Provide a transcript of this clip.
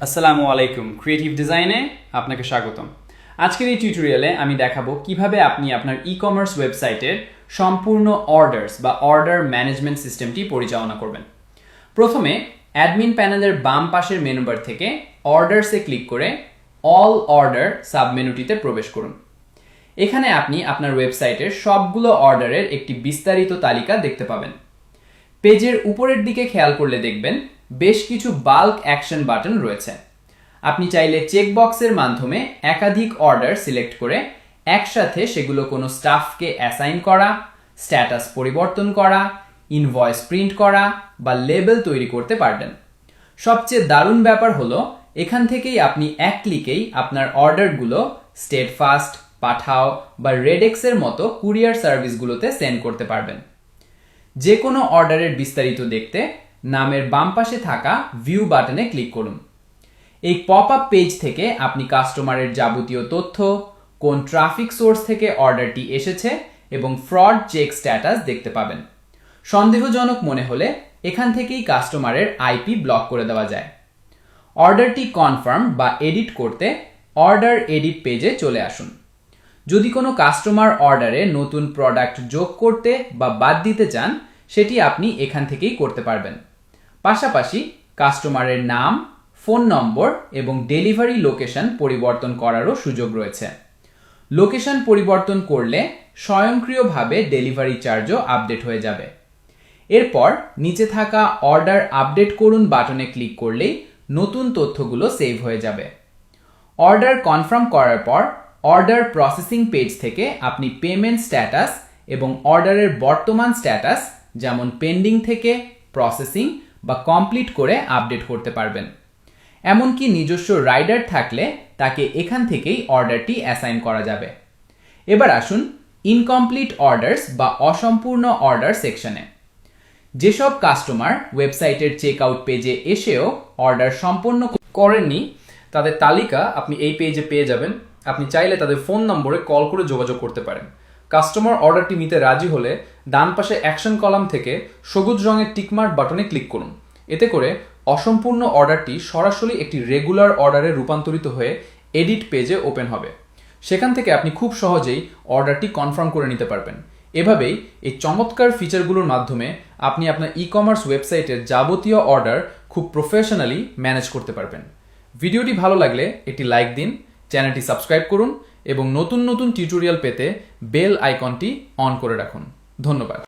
আসসালামু আলাইকুম, ক্রিয়েটিভ ডিজাইনে আপনাকে স্বাগতম। আজকের এই টিউটোরিয়ালে আমি দেখাবো কিভাবে আপনি আপনার ই-কমার্স ওয়েবসাইটের সম্পূর্ণ অর্ডারস বা অর্ডার ম্যানেজমেন্ট সিস্টেমটি পরিচালনা করবেন। প্রথমে অ্যাডমিন প্যানেলের বাম পাশের মেনু বার থেকে অর্ডারসে ক্লিক করে অল অর্ডার সাবমেনুটিতে প্রবেশ করুন। এখানে আপনি আপনার ওয়েবসাইটের সবগুলো অর্ডারের একটি বিস্তারিত তালিকা দেখতে পাবেন। পেজের উপরের দিকে খেয়াল করলে দেখবেন বেশ কিছু বাল্ক অ্যাকশন বাটন রয়েছে। আপনি চাইলে চেকবক্সের মাধ্যমে একাধিক অর্ডার সিলেক্ট করে একসাথে সেগুলো কোনো স্টাফকে অ্যাসাইন করা, স্ট্যাটাস পরিবর্তন করা, ইনভয়েস প্রিন্ট করা বা লেবেল তৈরি করতে পারবেন। সবচেয়ে দারুণ ব্যাপার হলো এখান থেকেই আপনি এক ক্লিকেই আপনার অর্ডারগুলো স্টেডফাস্ট, পাঠাও বা রেডেক্সের মতো কুরিয়ার সার্ভিসগুলোতে সেন্ড করতে পারবেন। যে কোনো অর্ডারের বিস্তারিত দেখতে নামের বাম পাশে থাকা ভিউ বাটনে ক্লিক করুন। এই পপ আপ পেজ থেকে আপনি কাস্টমারের যাবতীয় তথ্য, কোন ট্রাফিক সোর্স থেকে অর্ডারটি এসেছে এবং ফ্রড চেক স্ট্যাটাস দেখতে পাবেন। সন্দেহজনক মনে হলে এখান থেকেই কাস্টমারের আইপি ব্লক করে দেওয়া যায়। অর্ডারটি কনফার্ম বা এডিট করতে অর্ডার এডিট পেজে চলে আসুন। যদি কোনো কাস্টমার অর্ডারে নতুন প্রোডাক্ট যোগ করতে বা বাদ দিতে চান, সেটি আপনি এখান থেকেই করতে পারবেন। পাশাপাশি কাস্টমারের নাম, ফোন নম্বর এবং ডেলিভারি লোকেশন পরিবর্তন করারও সুযোগ রয়েছে। লোকেশন পরিবর্তন করলে স্বয়ংক্রিয়ভাবে ডেলিভারি চার্জও আপডেট হয়ে যাবে। এরপর নিচে থাকা অর্ডার আপডেট করুন বাটনে ক্লিক করলেই নতুন তথ্যগুলো সেভ হয়ে যাবে। অর্ডার কনফার্ম করার পর অর্ডার প্রসেসিং পেজ থেকে আপনি পেমেন্ট স্ট্যাটাস এবং অর্ডারের বর্তমান স্ট্যাটাস যেমন পেন্ডিং থেকে প্রসেসিং বা কমপ্লিট করে আপডেট করতে পারবেন। এমনকি নিজস্ব রাইডার থাকলে তাকে এখান থেকেই অর্ডারটি অ্যাসাইন করা যাবে। এবার আসুন ইনকমপ্লিট অর্ডারস বা অসম্পূর্ণ অর্ডার সেকশনে। যেসব কাস্টমার ওয়েবসাইটের চেকআউট পেজে এসেও অর্ডার সম্পন্ন করেননি তাদের তালিকা আপনি এই পেজে পেয়ে যাবেন। আপনি চাইলে তাদের ফোন নম্বরে কল করে যোগাযোগ করতে পারেন। কাস্টমার অর্ডারটি নিতে রাজি হলে ডান পাশে অ্যাকশন কলাম থেকে সবুজ রঙের টিকমার্ক বাটনে ক্লিক করুন। এতে করে অসম্পূর্ণ অর্ডারটি সরাসরি একটি রেগুলার অর্ডারে রূপান্তরিত হয়ে এডিট পেজে ওপেন হবে। সেখান থেকে আপনি খুব সহজেই অর্ডারটি কনফার্ম করে নিতে পারবেন। এভাবেই এই চমৎকার ফিচারগুলোর মাধ্যমে আপনি আপনার ই-কমার্স ওয়েবসাইটের যাবতীয় অর্ডার খুব প্রফেশনালি ম্যানেজ করতে পারবেন। ভিডিওটি ভালো লাগলে একটি লাইক দিন, চ্যানেলটি সাবস্ক্রাইব করুন এবং নতুন নতুন টিউটোরিয়াল পেতে বেল আইকনটি অন করে রাখুন। ধন্যবাদ।